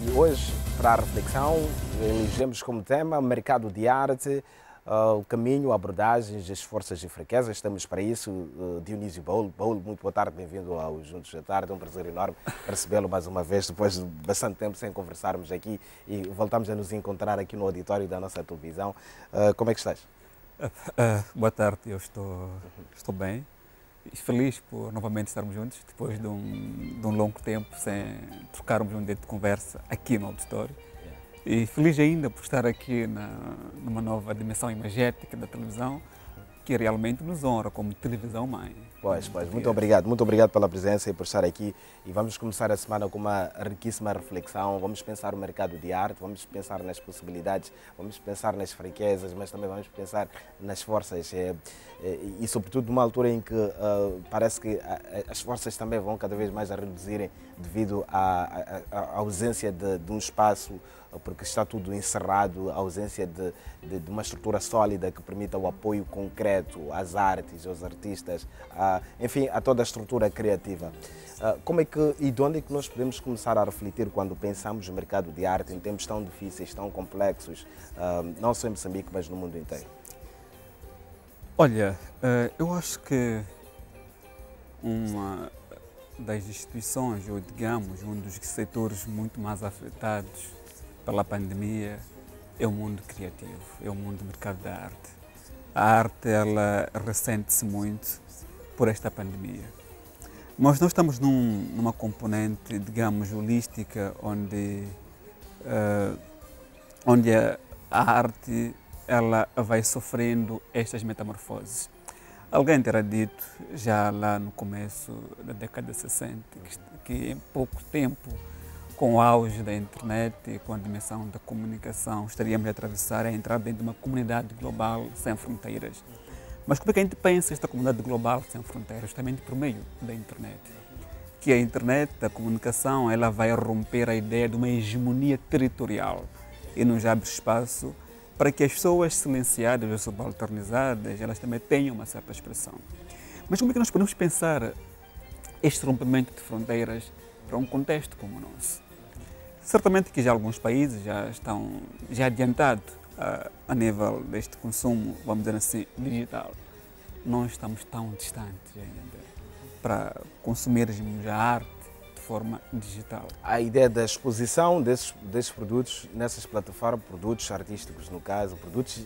E hoje, para a reflexão, elegemos como tema mercado de arte, o caminho, abordagens, as forças e fraquezas. Estamos para isso. Dionísio Baúl. Baúl, muito boa tarde, bem-vindo ao Juntos da Tarde. É um prazer enorme recebê-lo mais uma vez, depois de bastante tempo sem conversarmos aqui e voltamos a nos encontrar aqui no auditório da nossa televisão. Como é que estás? Boa tarde, eu estou bem e feliz por novamente estarmos juntos, depois de um longo tempo sem trocarmos um dedo de conversa aqui no auditório. E feliz ainda por estar aqui numa nova dimensão imagética da televisão, que realmente nos honra como televisão mãe. Pois, muito obrigado pela presença e por estar aqui. E vamos começar a semana com uma riquíssima reflexão. Vamos pensar no mercado de arte, vamos pensar nas possibilidades, vamos pensar nas fraquezas, mas também vamos pensar nas forças. E sobretudo numa altura em que parece que as forças também vão cada vez mais a reduzirem devido à ausência de um espaço, porque está tudo encerrado, a ausência de uma estrutura sólida que permita o apoio concreto às artes, aos artistas, enfim, a toda a estrutura criativa. Como é que e de onde é que nós podemos começar a refletir quando pensamos no mercado de arte em tempos tão difíceis, tão complexos, não só em Moçambique, mas no mundo inteiro? Olha, eu acho que uma das instituições, ou digamos, um dos setores muito mais afetados pela pandemia é o mundo criativo, é o mundo do mercado da arte. A arte, ela ressente-se muito por esta pandemia. Mas nós estamos numa componente, digamos, holística, onde a arte ela vai sofrendo estas metamorfoses. Alguém terá dito, já lá no começo da década de 60, que em pouco tempo, com o auge da internet e com a dimensão da comunicação, estaríamos a atravessar a entrar dentro de uma comunidade global sem fronteiras. Mas como é que a gente pensa esta comunidade global sem fronteiras? Justamente por meio da internet. Que a internet, a comunicação, ela vai romper a ideia de uma hegemonia territorial e nos abre espaço para que as pessoas silenciadas ou subalternizadas, elas também tenham uma certa expressão. Mas como é que nós podemos pensar este rompimento de fronteiras para um contexto como o nosso? Certamente que já alguns países já estão adiantados a nível deste consumo, vamos dizer assim, digital. Não estamos tão distantes ainda para consumirmos a arte de forma digital. A ideia da exposição desses produtos nessas plataformas, produtos artísticos no caso, produtos,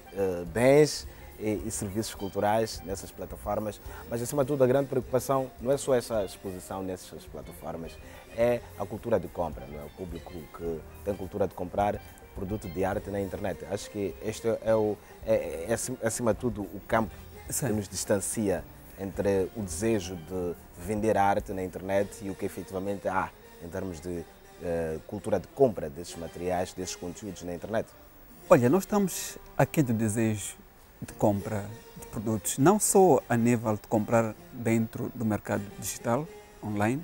bens e serviços culturais nessas plataformas, mas acima de tudo a grande preocupação não é só essa exposição nessas plataformas, é a cultura de compra, não é? O público que tem cultura de comprar produto de arte na internet. Acho que este é acima de tudo o campo que nos distancia entre o desejo de vender arte na internet e o que efetivamente há em termos de cultura de compra desses materiais, desses conteúdos na internet. Olha, nós estamos aqui do desejo de compra de produtos, não só a nível de comprar dentro do mercado digital, online,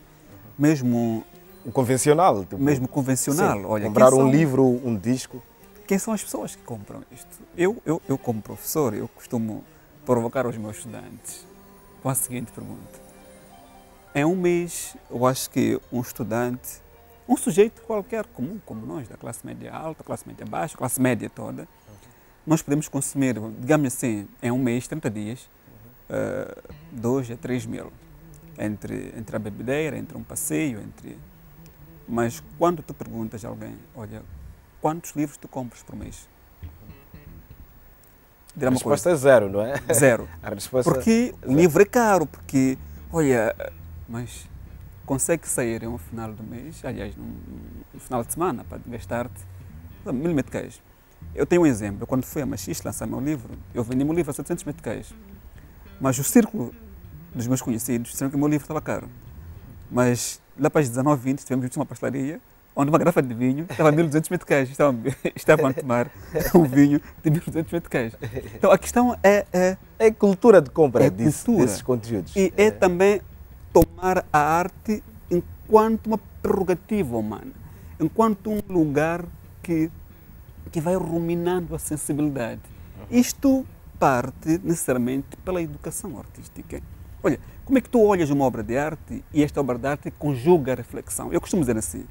mesmo o convencional. Tipo, mesmo convencional. Olha, comprar um livro, um disco. Quem são as pessoas que compram isto? Eu como professor, eu costumo provocar os meus estudantes com a seguinte pergunta. Em um mês, eu acho que um estudante, um sujeito qualquer comum, como nós, da classe média alta, classe média baixa, classe média toda, nós podemos consumir, digamos assim, em um mês, 30 dias, 2 a 3 mil. Entre a bebedeira, entre um passeio, Mas quando tu perguntas a alguém, olha, quantos livros tu compras por mês? A resposta é zero, não é? Zero. A resposta porque o livro é caro, porque, olha, mas consegue sair em um final do mês, aliás, no final de semana, para gastar-te 1000 meticais. Eu tenho um exemplo, quando fui a Machixe lançar meu livro, eu vendi meu livro a 700 meticais, mas o círculo dos meus conhecidos disseram que o meu livro estava caro. Mas lá para as 19h20 tivemos uma pastelaria onde uma garrafa de vinho estava a 1200 meticais. Estavam a tomar um vinho de 1200 meticais. Então a questão é cultura de compra desses conteúdos. E é também tomar a arte enquanto uma prerrogativa humana, enquanto um lugar que vai ruminando a sensibilidade. Isto parte necessariamente pela educação artística. Olha, como é que tu olhas uma obra de arte e esta obra de arte conjuga a reflexão? Eu costumo dizer assim,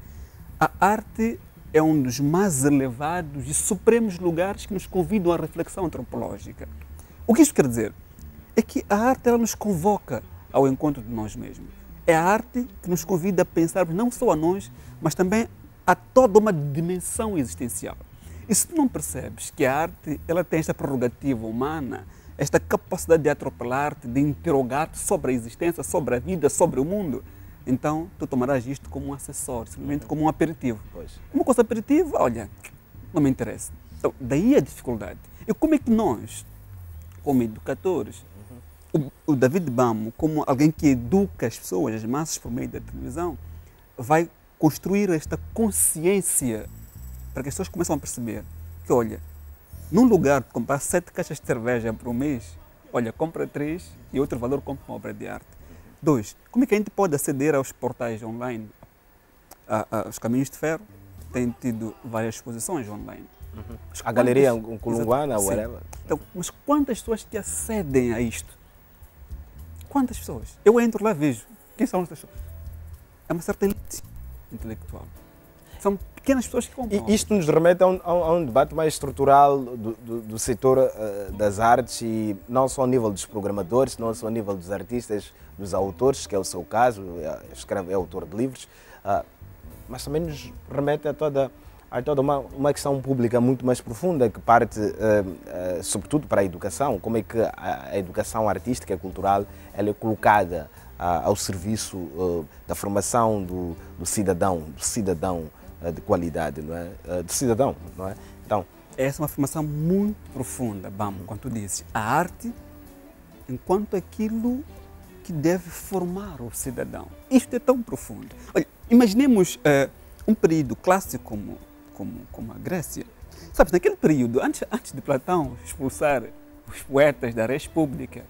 a arte é um dos mais elevados e supremos lugares que nos convidam à reflexão antropológica. O que isso quer dizer? É que a arte ela nos convoca ao encontro de nós mesmos. É a arte que nos convida a pensar não só a nós, mas também a toda uma dimensão existencial. E se tu não percebes que a arte ela tem esta prerrogativa humana, esta capacidade de atropelar-te, de interrogar-te sobre a existência, sobre a vida, sobre o mundo, então tu tomarás isto como um acessório, simplesmente como um aperitivo. Uma coisa aperitiva, olha, não me interessa. Então, daí a dificuldade. E como é que nós, como educadores, o David Bamo, como alguém que educa as pessoas, as massas por meio da televisão, vai construir esta consciência para que as pessoas começam a perceber que, olha, num lugar de comprar 7 caixas de cerveja por um mês, olha, compra 3 e outro valor compra uma obra de arte. 2, como é que a gente pode aceder aos portais online? Os Caminhos de Ferro têm tido várias exposições online. A Galeria Nkulungwana, whatever. Então, mas quantas pessoas que acedem a isto? Quantas pessoas? Eu entro lá e vejo. Quem são estas pessoas? É uma certa elite intelectual. São pequenas pessoas que compram. E isto nos remete a um debate mais estrutural do setor das artes, e não só ao nível dos programadores, não só ao nível dos artistas, dos autores, que é o seu caso, é autor de livros, mas também nos remete a toda uma questão pública muito mais profunda, que parte, sobretudo, para a educação. Como é que a educação artística e cultural ela é colocada ao serviço da formação do cidadão de qualidade, não é? Do cidadão, não é? Então, essa é uma afirmação muito profunda, Bamo, quando tu dizes a arte enquanto aquilo que deve formar o cidadão. Isto é tão profundo. Olha, imaginemos um período clássico como a Grécia. Sabes, naquele período, antes de Platão expulsar os poetas da res pública,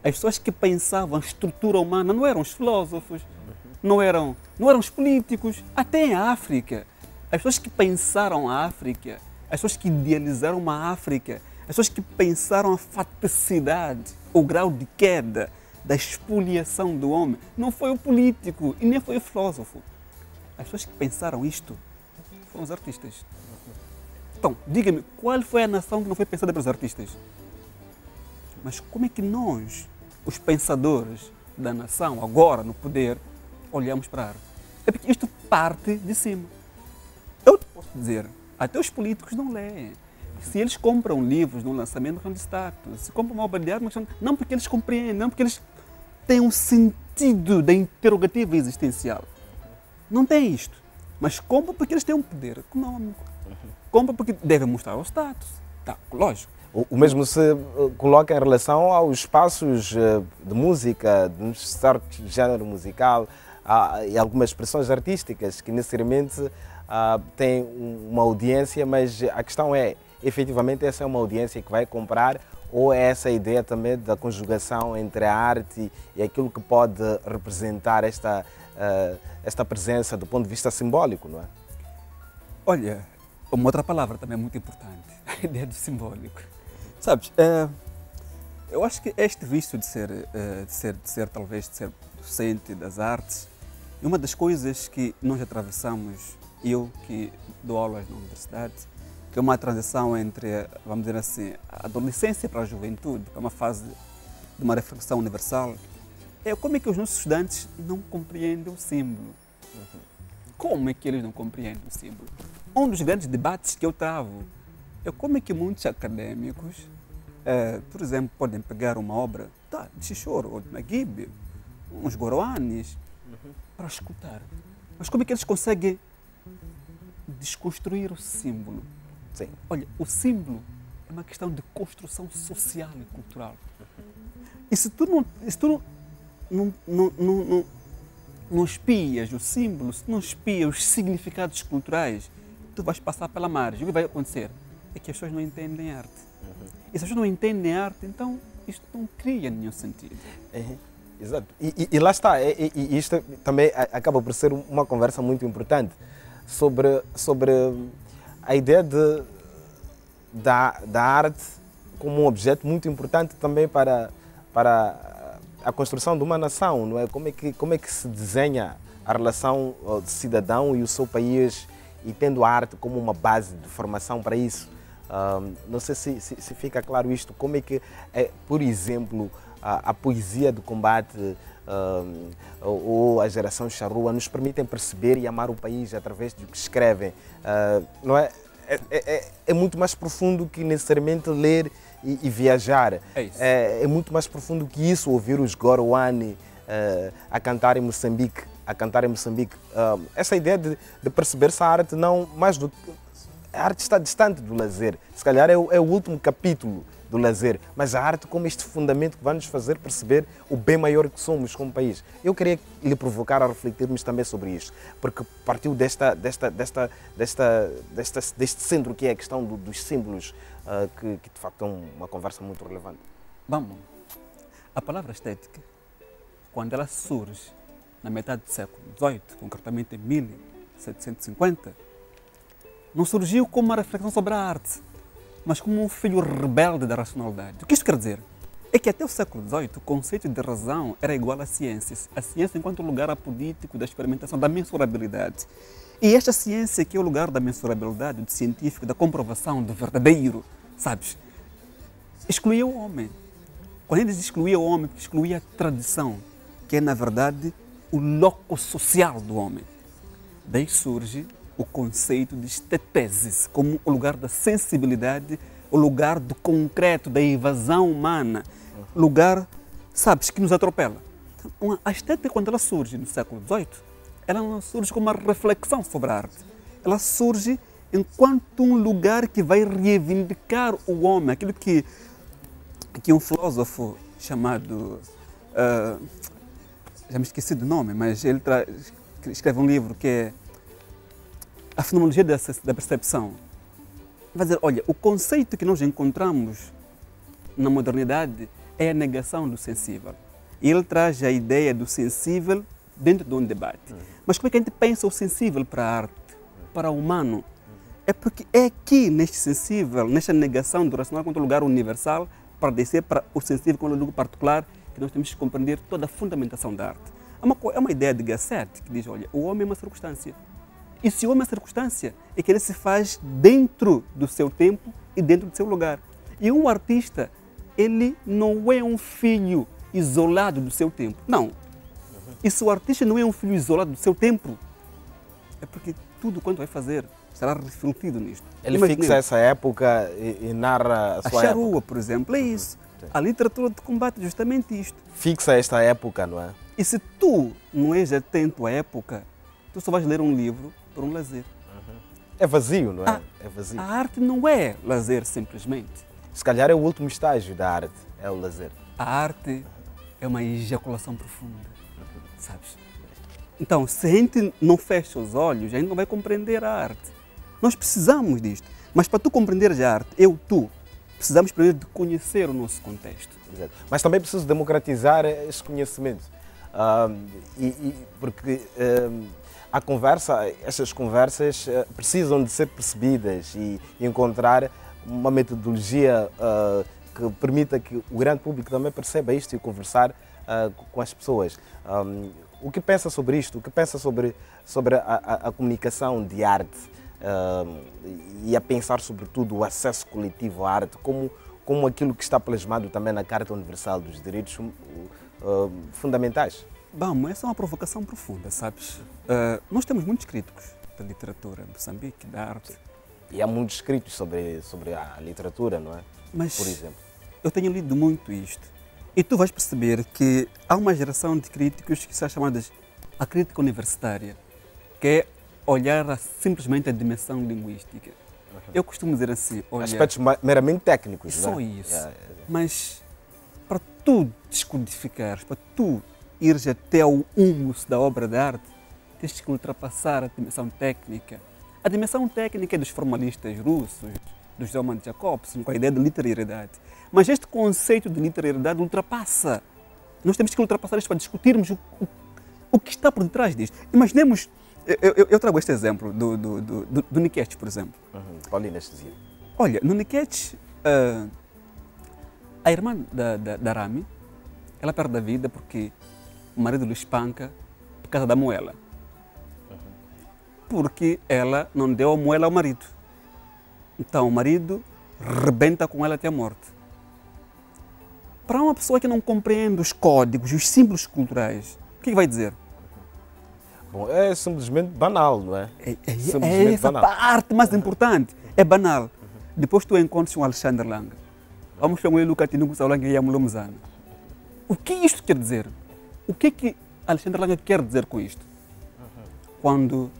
as pessoas que pensavam a estrutura humana não eram os filósofos, não eram os políticos, até em África. As pessoas que pensaram a África, as pessoas que idealizaram uma África, as pessoas que pensaram a faticidade, o grau de queda, da expoliação do homem, não foi o político e nem foi o filósofo. As pessoas que pensaram isto foram os artistas. Então, diga-me, qual foi a nação que não foi pensada pelos artistas? Mas como é que nós, os pensadores da nação, agora no poder, olhamos para a arte? É porque isto parte de cima. Eu te posso dizer, até os políticos não leem. Se eles compram livros no lançamento, não destaque. Se compram uma obra de arte, não porque eles compreendem, não porque eles têm um sentido da interrogativa existencial. Não tem isto. Mas compram porque eles têm um poder econômico. Compram porque devem mostrar o status. Tá, lógico. O mesmo se coloca em relação aos espaços de música, de um certo género musical, e algumas expressões artísticas que necessariamente têm uma audiência, mas a questão é, efetivamente, essa é uma audiência que vai comprar, ou é essa ideia também da conjugação entre a arte e aquilo que pode representar esta presença do ponto de vista simbólico, não é? Olha, uma outra palavra também muito importante, a ideia do simbólico. Sabes, eu acho que este vício de ser docente das artes, é uma das coisas que nós atravessamos, eu que dou aulas na universidade, que é uma transição entre, vamos dizer assim, a adolescência para a juventude, que é uma fase de uma reflexão universal. Como é que os nossos estudantes não compreendem o símbolo? Como é que eles não compreendem o símbolo? Um dos grandes debates que eu travo é como é que muitos acadêmicos, por exemplo, podem pegar uma obra de Chichoro ou de Naguib, uns Goroanes, para escutar. Mas como é que eles conseguem desconstruir o símbolo? Sim. Olha, o símbolo é uma questão de construção social e cultural. E se tu não espias o símbolo, se não espias os significados culturais, tu vais passar pela margem. O que vai acontecer é que as pessoas não entendem arte. E se as pessoas não entendem arte, então isto não cria nenhum sentido. Exato. E lá está. E isto também acaba por ser uma conversa muito importante sobre a ideia da arte como um objeto muito importante também para a construção de uma nação, não é? Como é que se desenha a relação do cidadão e o seu país e tendo a arte como uma base de formação para isso. Não sei se fica claro isto, como é que, por exemplo, a poesia do combate ou a geração charrua nos permitem perceber e amar o país através do que escrevem. Não é? É muito mais profundo que necessariamente ler e viajar. É muito mais profundo que isso, ouvir os Gorwani a cantar em Moçambique. Essa ideia de perceber-se a arte não mais do a arte está distante do lazer. Se calhar é o último capítulo do lazer, mas a arte como este fundamento que vai nos fazer perceber o bem maior que somos como país. Eu queria lhe provocar a refletirmos também sobre isto, porque partiu deste centro que é a questão dos símbolos, que de facto é uma conversa muito relevante. Vamos, a palavra estética, quando ela surge na metade do século XVIII, concretamente em 1750, não surgiu como uma reflexão sobre a arte, mas como um filho rebelde da racionalidade. O que isto quer dizer? É que até o século XVIII o conceito de razão era igual à ciência. A ciência enquanto lugar apolítico da experimentação, da mensurabilidade. E esta ciência que é o lugar da mensurabilidade, do científico, da comprovação, do verdadeiro, sabes? Excluía o homem. Quando eles excluía o homem, excluía a tradição, que é na verdade o loco social do homem. Daí surge o conceito de estetesis como o lugar da sensibilidade, o lugar do concreto, da evasão humana, lugar, sabes, que nos atropela. Então, a estética, quando ela surge no século XVIII, ela não surge como uma reflexão sobre a arte. Ela surge enquanto um lugar que vai reivindicar o homem, aquilo que um filósofo chamado, já me esqueci do nome, mas ele escreve um livro que é A Fenomenologia da Percepção. Vai dizer, olha, o conceito que nós encontramos na modernidade é a negação do sensível. E ele traz a ideia do sensível dentro de um debate. Mas como é que a gente pensa o sensível para a arte, para o humano? É porque é aqui, neste sensível, nesta negação do racional quanto lugar universal, para descer para o sensível quanto lugar particular, que nós temos que compreender toda a fundamentação da arte. É uma ideia de Gasset que diz, olha, o homem é uma circunstância. E se o homem é uma circunstância, é que ele se faz dentro do seu tempo e dentro do seu lugar. E um artista, ele não é um filho isolado do seu tempo. Não. E se o artista não é um filho isolado do seu tempo, é porque tudo quanto vai fazer será refletido nisto. Ele fixa essa época e narra a sua charrua, época. por exemplo, é isso. A literatura de combate é justamente isto. Fixa esta época, não é? E se tu não és atento à época, tu só vais ler um livro por um lazer. É vazio, não é? É vazio. A arte não é lazer simplesmente. Se calhar é o último estágio da arte, é o lazer. A arte é uma ejaculação profunda, sabes? Então, se a gente não fecha os olhos, a gente não vai compreender a arte. Nós precisamos disto. Mas para tu compreenderes a arte, tu, precisamos primeiro de conhecer o nosso contexto. Exato. Mas também preciso democratizar esse conhecimento. Porque estas conversas precisam de ser percebidas e encontrar uma metodologia que permita que o grande público também perceba isto e conversar com as pessoas. O que pensa sobre isto? O que pensa sobre a comunicação de arte e a pensar sobretudo o acesso coletivo à arte como aquilo que está plasmado também na Carta Universal dos Direitos Fundamentais? Bom, essa é uma provocação profunda, sabes? Nós temos muitos críticos da literatura em Moçambique, da arte. E há muitos escritos sobre a literatura, não é? Mas por exemplo, eu tenho lido muito isto. E tu vais perceber que há uma geração de críticos que são chamadas a crítica universitária, que é olhar simplesmente a dimensão linguística. Eu costumo dizer assim, olha... aspectos meramente técnicos, só não é? Isso. Mas para tu descodificares, para tu ires até ao humus da obra de arte, tens que ultrapassar a dimensão técnica. A dimensão técnica é dos formalistas russos, dos Roman Jacobson, com a ideia de literariedade. Mas este conceito de literariedade ultrapassa. Nós temos que ultrapassar isto para discutirmos o que está por detrás disto. Imaginemos, eu trago este exemplo do Nietzsche, por exemplo. Paulina Estes. Olha, no Nietzsche, a irmã da Rami, ela perde a vida porque o marido lhe espanca por causa da moela. Porque ela não deu a moela ao marido. Então o marido rebenta com ela até a morte. Para uma pessoa que não compreende os códigos, os símbolos culturais, o que vai dizer? Bom, é simplesmente banal, não é? É essa parte mais importante. É banal. Depois tu encontras um Alexandre Lang. Vamos chamar ele Lucatino Lang e Amulomzano. O que isto quer dizer? O que Alexandre Lang quer dizer com isto? Quando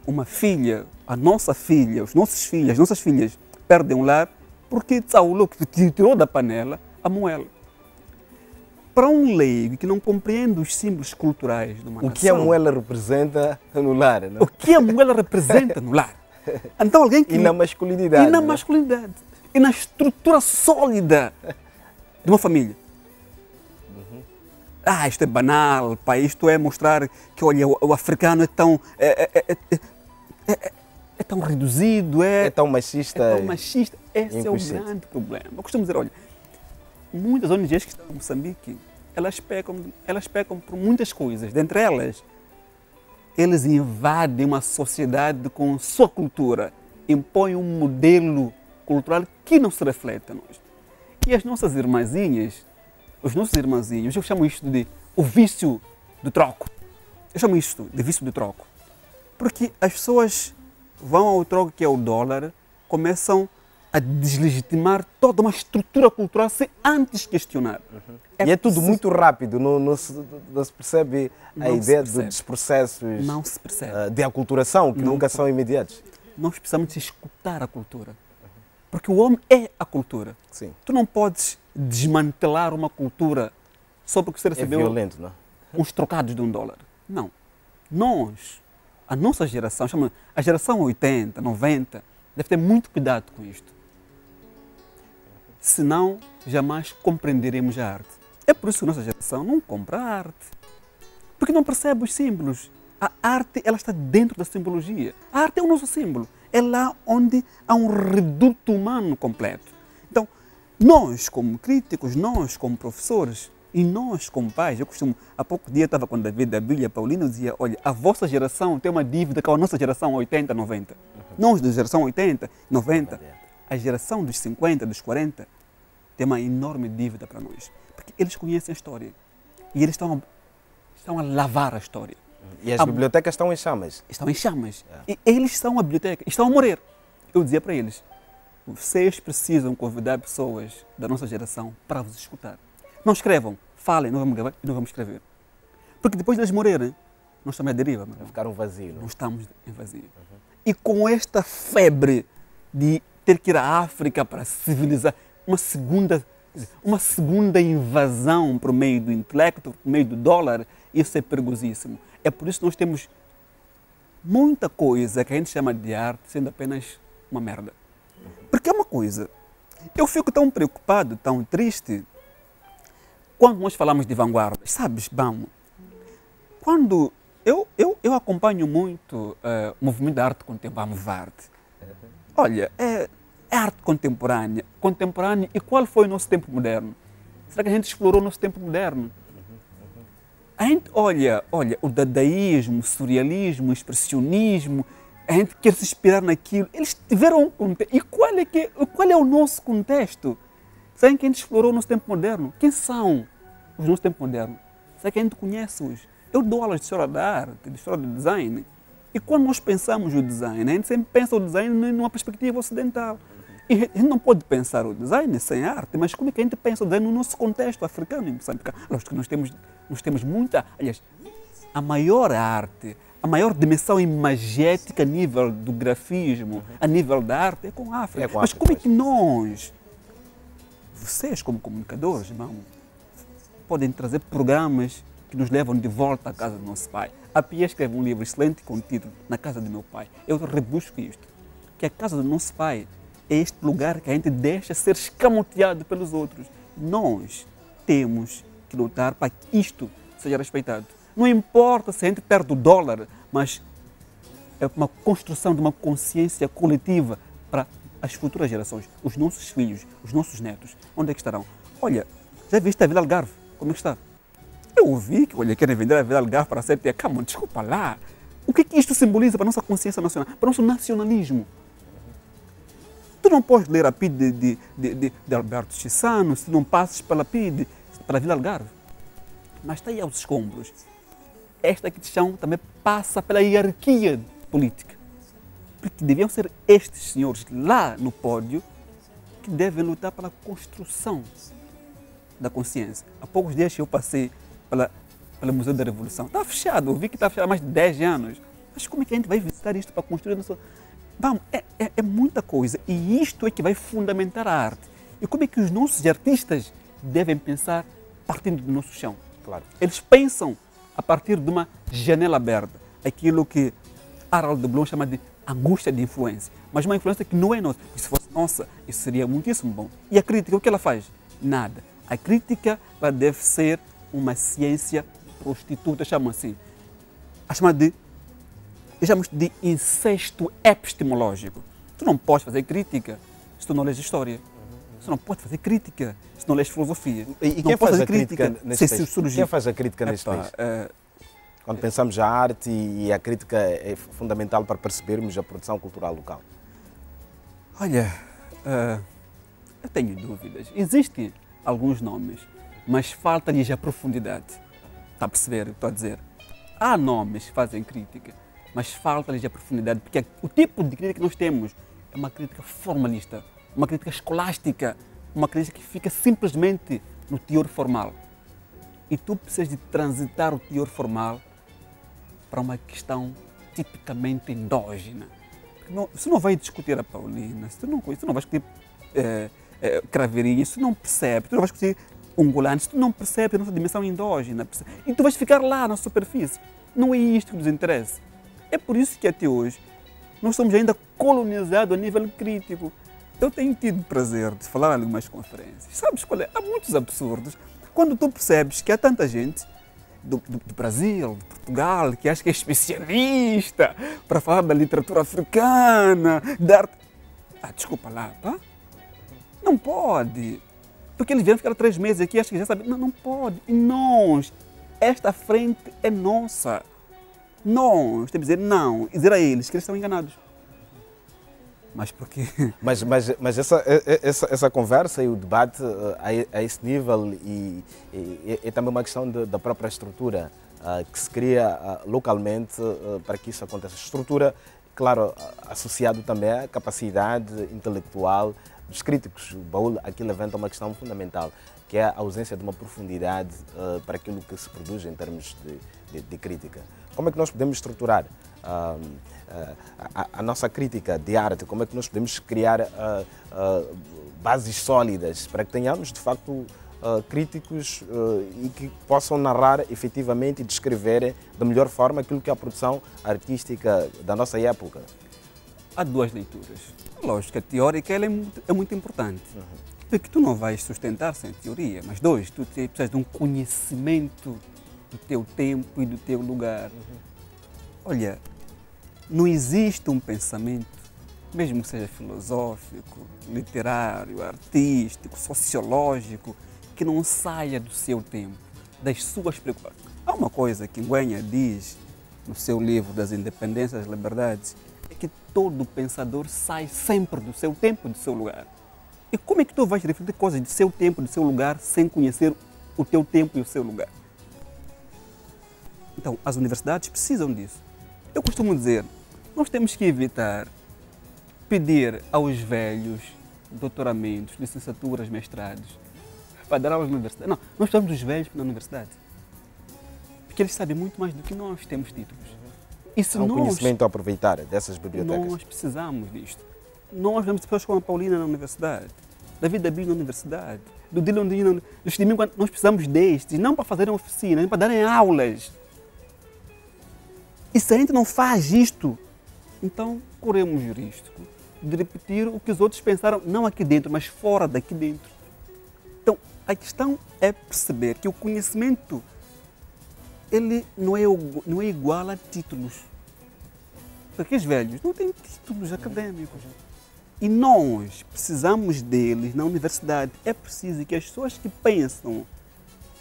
uma filha, a nossa filha, os nossos filhos, as nossas filhas perdem um lar porque Saulo que tirou da panela a moela. Para um leigo que não compreende os símbolos culturais de uma nação... O que a moela representa no lar, não? O que a moela representa no lar. Então alguém que... E na masculinidade. E na masculinidade. E na estrutura sólida de uma família. Isto é banal, pá, isto é mostrar que, olha, o africano é tão... É tão reduzido, é tão machista. É tão machista. Esse é o grande problema. Eu costumo dizer, olha, muitas ONGs que estão em Moçambique, elas pecam por muitas coisas. Dentre elas, eles invadem uma sociedade com sua cultura, impõem um modelo cultural que não se reflete a nós. E as nossas irmãzinhas, os nossos irmãzinhos, eu chamo isto de o vício do troco. Eu chamo isto de vício do troco. Porque as pessoas vão ao troco, que é o dólar, começam a deslegitimar toda uma estrutura cultural sem antes questionar. E é tudo muito rápido, não se percebe a ideia dos processos de aculturação, que nunca são imediatos. Nós precisamos escutar a cultura. Porque o homem é a cultura. Sim. Tu não podes desmantelar uma cultura só porque você recebeu violento, não? uns trocados de $1. Não. Nós, a nossa geração, a geração 80, 90, deve ter muito cuidado com isto. Senão, jamais compreenderemos a arte. É por isso que a nossa geração não compra arte. Porque não percebe os símbolos. A arte, ela está dentro da simbologia. A arte é o nosso símbolo. É lá onde há um reduto humano completo. Então, nós como críticos, nós como professores e nós como pais, eu costumo, há pouco dia estava com o David da Bíblia Paulino, dizia, olha, a vossa geração tem uma dívida com a nossa geração 80, 90. Nós da geração 80, 90, a geração dos 50, dos 40, tem uma enorme dívida para nós. Porque eles conhecem a história e eles estão a lavar a história. E as bibliotecas estão em chamas. Estão em chamas. E eles são a biblioteca, estão a morrer. Eu dizia para eles, vocês precisam convidar pessoas da nossa geração para vos escutar. Não escrevam, falem, não vamos gravar e não vamos escrever. Porque depois de eles morrerem, nós estamos à deriva. Vai ficar um vazio. Nós estamos em vazio. E com esta febre de ter que ir à África para civilizar, uma segunda invasão por meio do intelecto, por meio do dólar, isso é perigosíssimo. É por isso que nós temos muita coisa que a gente chama de arte sendo apenas uma merda. Porque é uma coisa, eu fico tão preocupado, tão triste, quando nós falamos de vanguarda. Sabes, bom, quando eu acompanho muito o movimento da arte contemporânea, arte. Olha, é arte contemporânea. E qual foi o nosso tempo moderno? Será que a gente explorou o nosso tempo moderno? A gente olha o dadaísmo, o surrealismo, o expressionismo, a gente quer se inspirar naquilo. Eles tiveram um contexto. E qual é o nosso contexto? Será que a gente explorou o nosso tempo moderno? Quem são os nossos tempos modernos? Será que a gente conhece-os? Eu dou aulas de história da arte, de história do design. E quando nós pensamos o design, a gente sempre pensa o design numa perspectiva ocidental. E a gente não pode pensar o design sem arte, mas como é que a gente pensa o design no nosso contexto africano e moçambicano? Lógico que nós temos muita... Aliás, a maior arte, a maior dimensão imagética a nível do grafismo, a nível da arte, é com a África. Mas como é que nós, vocês como comunicadores, irmão, podem trazer programas que nos levam de volta à casa do nosso pai? A Pia escreve um livro excelente com o título Na Casa do Meu Pai. Eu rebusco isto, que a casa do nosso pai é este lugar que a gente deixa ser escamoteado pelos outros. Nós temos que lutar para que isto seja respeitado. Não importa se a gente perde o dólar, mas é uma construção de uma consciência coletiva para as futuras gerações, os nossos filhos, os nossos netos. Onde é que estarão? Olha, já viste a Vila Algarve? Como é que está? Eu ouvi que, olha, querem vender a Vila Algarve para a CTA. Calma, desculpa lá. O que é que isto simboliza para a nossa consciência nacional, para o nosso nacionalismo? Tu não podes ler a PIDE de Alberto Chissano se não passes pela PIDE, pela Vila Algarve. Mas está aí aos escombros. Esta questão também passa pela hierarquia política. Porque deviam ser estes senhores lá no pódio que devem lutar pela construção da consciência. Há poucos dias eu passei pelo Museu da Revolução. Está fechado, eu vi que está fechado há mais de 10 anos. Mas como é que a gente vai visitar isto para construir a nossa... Vamos, é muita coisa. E isto é que vai fundamentar a arte. E como é que os nossos artistas devem pensar partindo do nosso chão? Claro. Eles pensam a partir de uma janela aberta. Aquilo que Harold de Bloom chama de angústia de influência. Mas uma influência que não é nossa. E se fosse nossa, isso seria muitíssimo bom. E a crítica, o que ela faz? Nada. A crítica ela deve ser uma ciência prostituta, chamam assim. Chamamos de incesto epistemológico. Tu não podes fazer crítica se tu não lês história. Tu não podes fazer crítica se não lês filosofia. E quem faz a crítica neste país? Quem faz a crítica neste país? Quando pensamos a arte e a crítica é fundamental para percebermos a produção cultural local. Olha, eu tenho dúvidas. Existem alguns nomes, mas falta-lhes a profundidade. Está a perceber o que estou a dizer? Há nomes que fazem crítica, mas falta-lhes a profundidade, porque o tipo de crítica que nós temos é uma crítica formalista, uma crítica escolástica, uma crítica que fica simplesmente no teor formal. E tu precisas de transitar o teor formal para uma questão tipicamente endógena. Você não vai discutir a Paulina, você não vai discutir Craveirinha, você não percebe, tu não vai discutir Ungolano, se tu não percebes a nossa dimensão endógena, e tu vais ficar lá na superfície. Não é isto que nos interessa. É por isso que até hoje nós somos ainda colonizados a nível crítico. Eu tenho tido o prazer de falar em algumas conferências. Sabes qual é? Há muitos absurdos. Quando tu percebes que há tanta gente do Brasil, de Portugal, que acha que é especialista para falar da literatura africana, da arte... desculpa lá, pá. Não pode. Porque eles vieram ficar 3 meses aqui, acho que já sabem. Não, não pode. E nós, esta frente é nossa. Nós temos que dizer não e dizer a eles que eles estão enganados. Mas porquê? Mas essa conversa e o debate a esse nível é também uma questão da própria estrutura que se cria localmente para que isso aconteça. Estrutura, claro, associado também à capacidade intelectual dos críticos. O Baúl aqui levanta uma questão fundamental, que é a ausência de uma profundidade para aquilo que se produz em termos de crítica. Como é que nós podemos estruturar a nossa crítica de arte? Como é que nós podemos criar bases sólidas para que tenhamos, de facto, críticos e que possam narrar efetivamente e descrever da melhor forma aquilo que é a produção artística da nossa época? Há 2 leituras. A lógica teórica ela é muito importante. Porque tu não vais sustentar sem teoria, mas 2, tu precisas de um conhecimento do teu tempo e do teu lugar. Olha, não existe um pensamento, mesmo que seja filosófico, literário, artístico, sociológico, que não saia do seu tempo, das suas preocupações. Há uma coisa que Ng'uenha diz no seu livro das Independências e das Liberdades, é que todo pensador sai sempre do seu tempo e do seu lugar. E como é que tu vais refletir coisas do seu tempo e do seu lugar sem conhecer o teu tempo e o seu lugar? Então, as universidades precisam disso. Eu costumo dizer, nós temos que evitar pedir aos velhos doutoramentos, licenciaturas, mestrados, para dar aulas na universidade. Não, nós precisamos dos velhos na universidade. Porque eles sabem muito mais do que nós temos títulos. E se há um conhecimento a aproveitar dessas bibliotecas. Nós precisamos disto. Nós temos pessoas como a Paulina na universidade, David Dabinho na universidade, do Dylan Dino, do Chidiminho, nós precisamos destes, não para fazerem oficinas, para darem aulas. E se a gente não faz isto, então corremos o risco de repetir o que os outros pensaram, não aqui dentro, mas fora daqui dentro. Então, a questão é perceber que o conhecimento ele não é igual a títulos. Porque os velhos não têm títulos acadêmicos. E nós precisamos deles na universidade. É preciso que as pessoas que pensam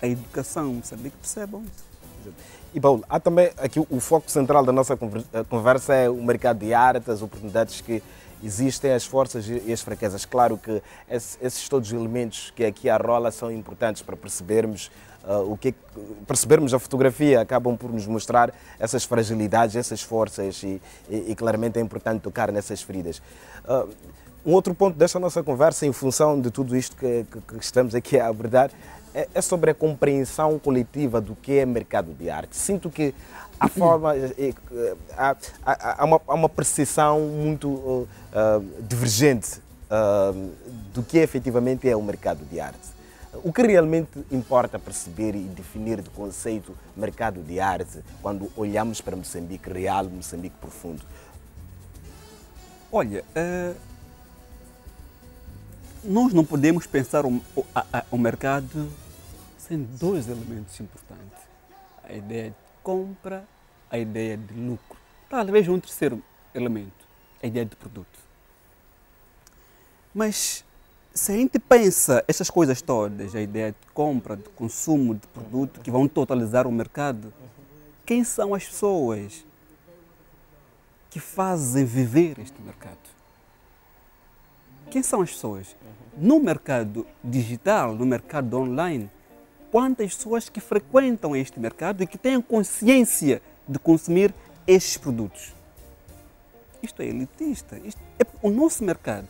a educação, saber que percebam isso. E Paulo, há também aqui o foco central da nossa conversa é o mercado de arte, as oportunidades que existem, as forças e as fraquezas. Claro que esses todos os elementos que aqui arrola são importantes para percebermos percebermos a fotografia, acabam por nos mostrar essas fragilidades, essas forças e claramente é importante tocar nessas feridas. Um outro ponto desta nossa conversa, em função de tudo isto que estamos aqui a abordar, é sobre a compreensão coletiva do que é mercado de arte. Sinto que há uma percepção muito divergente do que efetivamente é o mercado de arte. O que realmente importa perceber e definir do conceito mercado de arte quando olhamos para Moçambique real, Moçambique profundo? Olha, nós não podemos pensar o mercado sem dois elementos importantes. A ideia de compra, a ideia de lucro. Talvez um terceiro elemento, a ideia de produto. Mas se a gente pensa essas coisas todas, a ideia de compra, de consumo, de produto, que vão totalizar o mercado, quem são as pessoas que fazem viver este mercado? Quem são as pessoas? No mercado digital, no mercado online, quantas pessoas que frequentam este mercado e que têm consciência de consumir estes produtos? Isto é elitista. Isto é o nosso mercado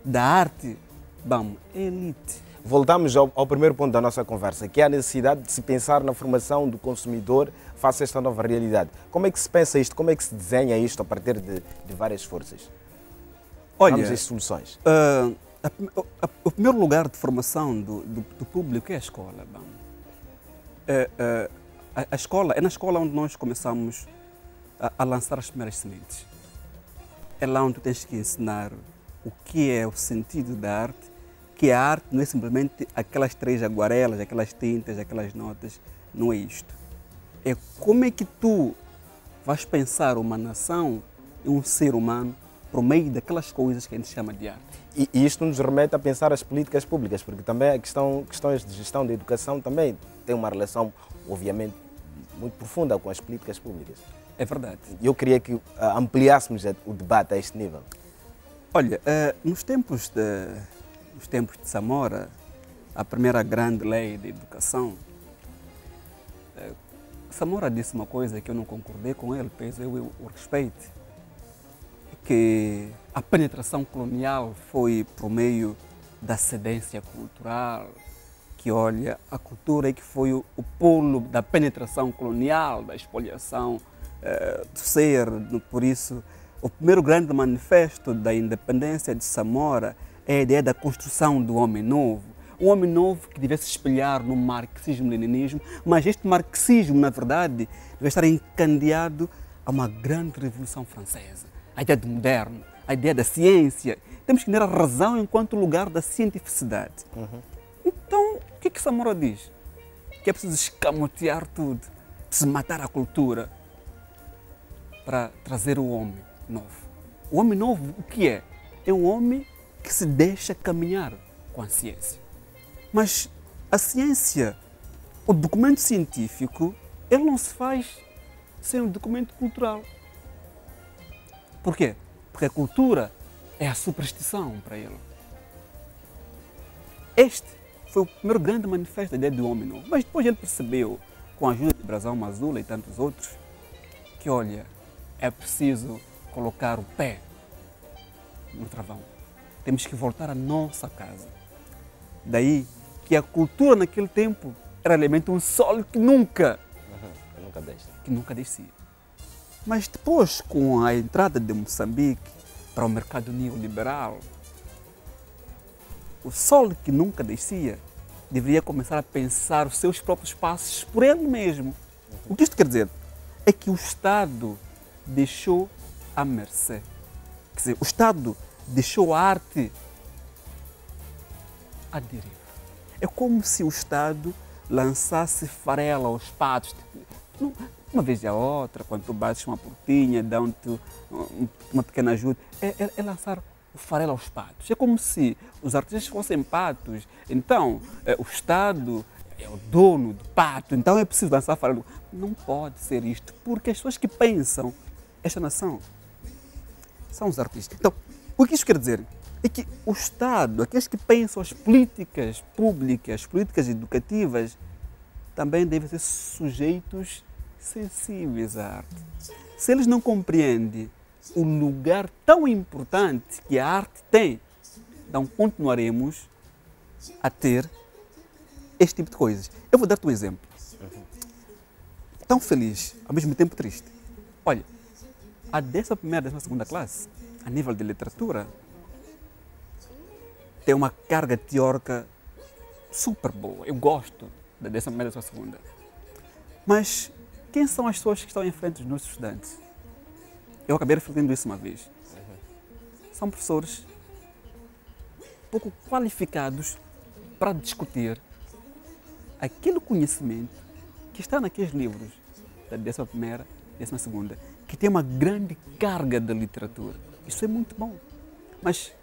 da arte, vamos, é elite. Voltamos ao primeiro ponto da nossa conversa, que é a necessidade de se pensar na formação do consumidor face a esta nova realidade. Como é que se pensa isto? Como é que se desenha isto a partir de várias forças? Olha, vamos às soluções. O primeiro lugar de formação do público é a escola. A escola, é na escola onde nós começamos a lançar as primeiras sementes. É lá onde tu tens que ensinar o que é o sentido da arte, que a arte não é simplesmente aquelas três aguarelas, aquelas tintas, aquelas notas, não é isto. É como é que tu vais pensar uma nação e um ser humano por meio daquelas coisas que a gente chama de arte. E isto nos remete a pensar as políticas públicas, porque também questões de gestão da educação também têm uma relação, obviamente, muito profunda com as políticas públicas. É verdade. Eu queria que ampliássemos o debate a este nível. Olha, nos tempos de Samora, a primeira grande lei de educação, Samora disse uma coisa que eu não concordei com ele, pois eu o respeito, que a penetração colonial foi por meio da cedência cultural, que olha, a cultura é que foi o polo da penetração colonial, da expoliação do ser, por isso o primeiro grande manifesto da independência de Samora é a ideia da construção do homem novo. Um homem novo que devia se espelhar no marxismo-leninismo, mas este marxismo, na verdade, deve estar encandeado a uma grande revolução francesa. A ideia do moderno, a ideia da ciência. Temos que ter a razão enquanto lugar da cientificidade. Então, o que Samora diz? Que é preciso escamotear tudo, preciso matar a cultura para trazer o homem novo. O homem novo, o que é? É um homem que se deixa caminhar com a ciência. Mas a ciência, o documento científico, ele não se faz sem um documento cultural. Por quê? Porque a cultura é a superstição para ele. Este foi o primeiro grande manifesto da ideia do homem novo. Mas depois ele percebeu, com a ajuda de Brazão Mazula e tantos outros, que, olha, é preciso colocar o pé no travão. Temos que voltar à nossa casa. Daí que a cultura naquele tempo era realmente um sol que nunca descia. Mas depois, com a entrada de Moçambique para o mercado neoliberal, o sol que nunca descia deveria começar a pensar os seus próprios passos por ele mesmo. O que isto quer dizer? É que o Estado deixou a mercê. Quer dizer, o Estado deixou a arte à deriva. É como se o Estado lançasse farela aos patos. Uma vez e a outra, quando tu bates uma portinha, dão-te uma pequena ajuda. É lançar o farelo aos patos. É como se os artistas fossem patos. Então, o Estado é o dono do pato, então é preciso dançar fora. Não pode ser isto, porque as pessoas que pensam esta nação são os artistas. Então, o que isso quer dizer? É que o Estado, aqueles que pensam as políticas públicas, políticas educativas, também devem ser sujeitos sensíveis à arte. Se eles não compreendem o lugar tão importante que a arte tem, então continuaremos a ter este tipo de coisas. Eu vou dar-te um exemplo. Tão feliz, ao mesmo tempo triste. Olha, a 11ª e 12ª classe, a nível de literatura, tem uma carga teórica super boa. Eu gosto da 11ª e 12ª. Mas quem são as pessoas que estão em frente dos nossos estudantes? Eu acabei refletindo isso uma vez. São professores pouco qualificados para discutir aquele conhecimento que está naqueles livros da 11ª, 12ª, que tem uma grande carga de literatura. Isso é muito bom. Mas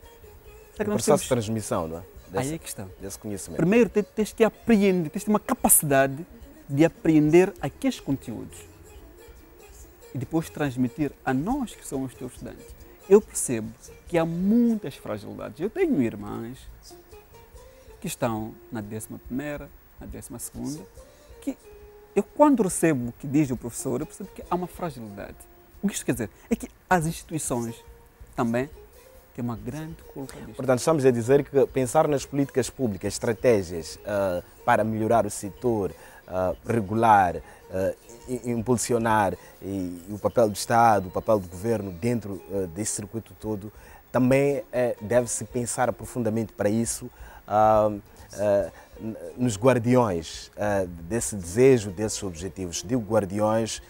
o processo de transmissão, não é? Aí é que está. Desse conhecimento. Primeiro tens que apreender, tens que ter uma capacidade de aprender aqueles conteúdos e depois transmitir a nós que somos teus estudantes. Eu percebo que há muitas fragilidades. Eu tenho irmãs que estão na 11ª, na 12ª, que eu quando recebo o que diz o professor, eu percebo que há uma fragilidade. O que isto quer dizer? É que as instituições também têm uma grande culpa disto. Portanto, estamos a dizer que pensar nas políticas públicas, estratégias para melhorar o setor, regular, impulsionar e o papel do Estado, o papel do Governo dentro desse circuito todo, também deve-se pensar profundamente para isso nos guardiões desse desejo, desses objetivos. Digo guardiões,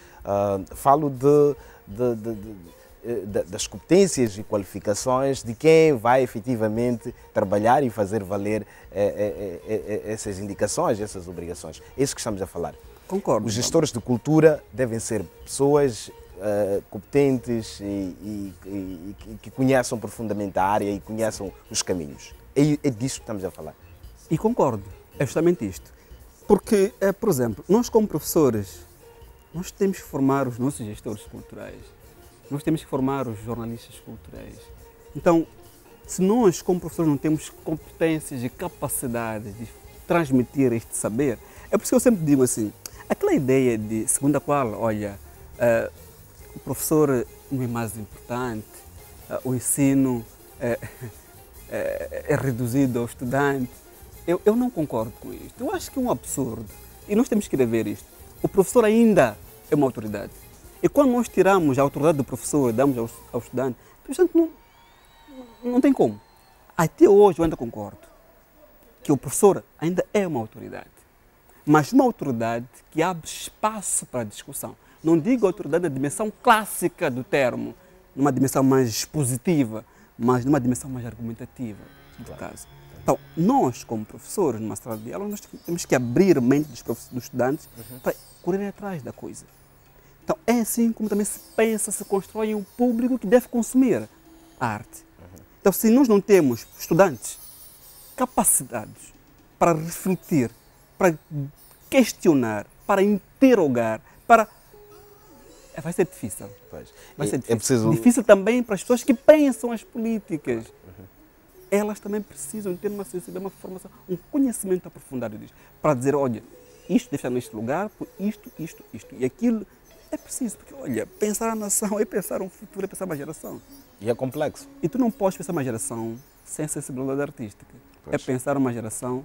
falo das competências e qualificações de quem vai efetivamente trabalhar e fazer valer essas indicações, essas obrigações. É isso que estamos a falar. Concordo. Os gestores de cultura devem ser pessoas competentes e que conheçam profundamente a área e conheçam os caminhos. É disso que estamos a falar. E concordo, é justamente isto. Porque, por exemplo, nós como professores, nós temos que formar os nossos gestores culturais, nós temos que formar os jornalistas culturais. Então, se nós como professores não temos competências e capacidades de transmitir este saber, é por isso que eu sempre digo assim, aquela ideia de segundo a qual, olha, o professor não é mais importante, o ensino é reduzido ao estudante. Eu não concordo com isto. Eu acho que é um absurdo. E nós temos que rever isto. O professor ainda é uma autoridade. E quando nós tiramos a autoridade do professor e damos ao estudante, o estudante não tem como. Até hoje eu ainda concordo que o professor ainda é uma autoridade. Mas uma autoridade que abre espaço para a discussão. Não digo autoridade na dimensão clássica do termo, numa dimensão mais expositiva, mas numa dimensão mais argumentativa, no caso. Então, nós, como professores, numa sala de aula, nós temos que abrir a mente dos estudantes para correrem atrás da coisa. Então, é assim como também se pensa, se constrói um público que deve consumir a arte. Então, se nós não temos estudantes capacitados para refletir, para questionar, para interrogar, vai ser difícil. Vai ser difícil. Difícil também para as pessoas que pensam as políticas. Elas também precisam ter uma sensibilidade, uma formação, um conhecimento aprofundado disso. Para dizer, olha, isto deve estar neste lugar, por isto. E aquilo é preciso, porque, olha, pensar a nação é pensar um futuro, é pensar uma geração. E é complexo. E tu não podes pensar uma geração sem sensibilidade artística. Pois. É pensar uma geração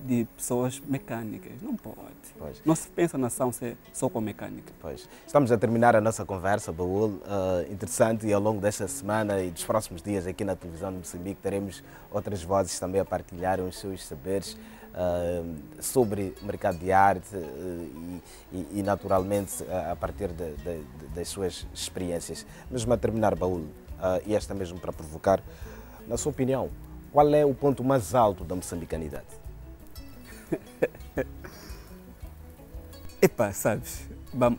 de pessoas mecânicas. Não pode. Pois. Não se pensa a nação só com mecânica. Pois. Estamos a terminar a nossa conversa, Baúl. Interessante, e ao longo desta semana e dos próximos dias aqui na televisão de Moçambique teremos outras vozes também a partilhar os seus saberes sobre o mercado de arte e naturalmente a partir das suas experiências. Mesmo a terminar, Baúl, e esta mesmo para provocar, na sua opinião, qual é o ponto mais alto da moçambicanidade? Epá, sabes,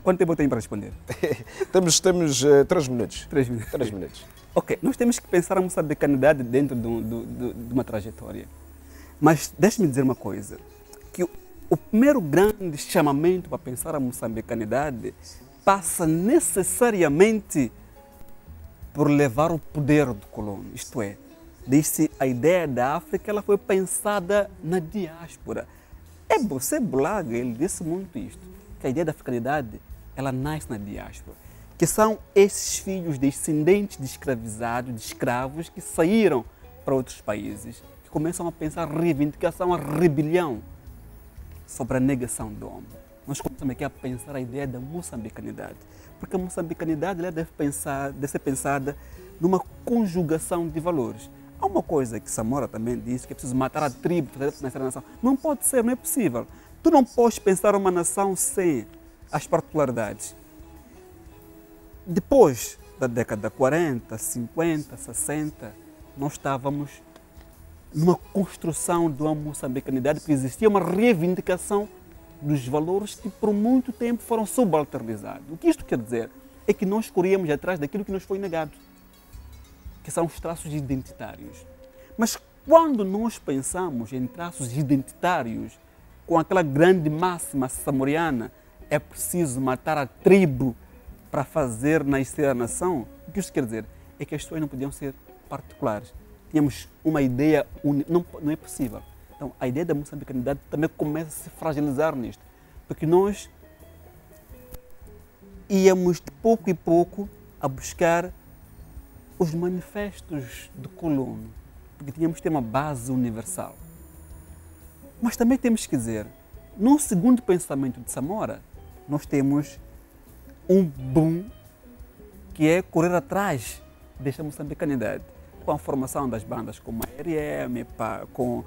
quanto tempo eu tenho para responder? temos 3 minutos. 3 minutos. 3 minutos. Ok, nós temos que pensar a moçambicanidade dentro de uma trajetória. Mas deixe-me dizer uma coisa. que o primeiro grande chamamento para pensar a moçambicanidade passa necessariamente por levar o poder do colono, isto é, diz-se a ideia da África ela foi pensada na diáspora. Você Bulaga, ele disse muito isto, que a ideia da africanidade ela nasce na diáspora, que são esses filhos descendentes de escravizados, de escravos que saíram para outros países, que começam a pensar a reivindicação, a rebelião sobre a negação do homem. Nós começamos aqui a pensar a ideia da moçambicanidade, porque a moçambicanidade ela deve ser pensada numa conjugação de valores. Há uma coisa que Samora também disse, que é preciso matar a tribo para nascer a nação. Não pode ser, não é possível. Tu não podes pensar uma nação sem as particularidades. Depois da década de 40, 50, 60, nós estávamos numa construção de uma moçambicanidade, porque existia uma reivindicação dos valores que por muito tempo foram subalternizados. O que isto quer dizer é que nós corríamos atrás daquilo que nos foi negado, que são os traços identitários. Mas quando nós pensamos em traços identitários, com aquela grande máxima samoriana, é preciso matar a tribo para fazer nascer a nação, o que isso quer dizer? É que as pessoas não podiam ser particulares. Tínhamos uma ideia única, não é possível. Então, a ideia da moçambicanidade também começa a se fragilizar nisto, porque nós íamos de pouco em pouco a buscar os manifestos do colono, porque tínhamos que ter uma base universal. Mas também temos que dizer, no segundo pensamento de Samora, nós temos um boom que é correr atrás desta moçambicanidade, com a formação das bandas como a RM, com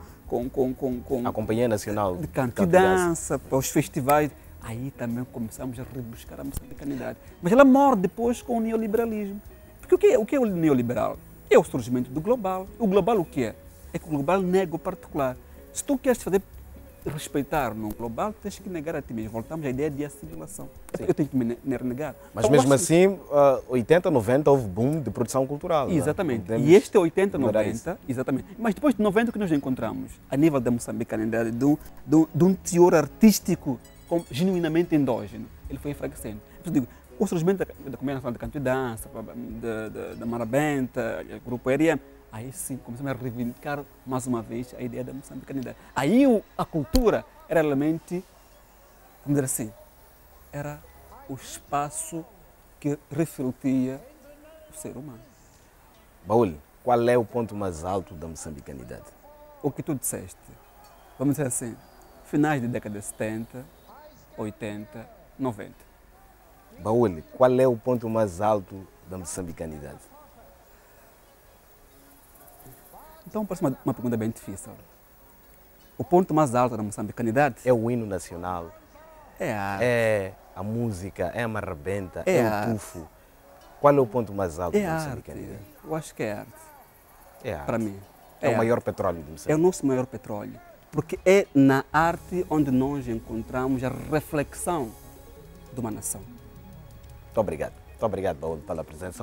a Companhia Nacional de Canto e Dança, para os festivais. Aí também começamos a rebuscar a moçambicanidade. Mas ela morre depois com o neoliberalismo. Porque o que é o neoliberal? É o surgimento do global. O global o que é? É que o global nega o particular. Se tu queres fazer respeitar no global, tens que negar a ti mesmo. Voltamos à ideia de assimilação. Eu tenho que me renegar. Mas então, mesmo assim, 80, 90 houve boom de produção cultural. Exatamente. E este é 80, 90, exatamente. Mas depois de 90 o que nós encontramos, a nível da moçambicanidade, de um teor artístico genuinamente endógeno, ele foi enfraquecendo. Eu digo, o surgimento da Companhia Nacional de Canto e Dança, da Marabenta, do Grupo RM, aí sim começamos a reivindicar mais uma vez a ideia da moçambicanidade. Aí a cultura era realmente, vamos dizer assim, era o espaço que refletia o ser humano. Baúl, qual é o ponto mais alto da moçambicanidade? O que tu disseste, vamos dizer assim, finais da década de 70, 80, 90. Baúl, qual é o ponto mais alto da moçambicanidade? Então, parece uma pergunta bem difícil. O ponto mais alto da moçambicanidade é o hino nacional, é a arte. É a música, é a marrabenta, é o tufo. Qual é o ponto mais alto da moçambicanidade? Arte. Eu acho que é a arte. É a arte. Para mim. É o maior petróleo de Moçambique. É o nosso maior petróleo. Porque é na arte onde nós encontramos a reflexão de uma nação. Muito obrigado. Muito obrigado, Baúl, pela presença.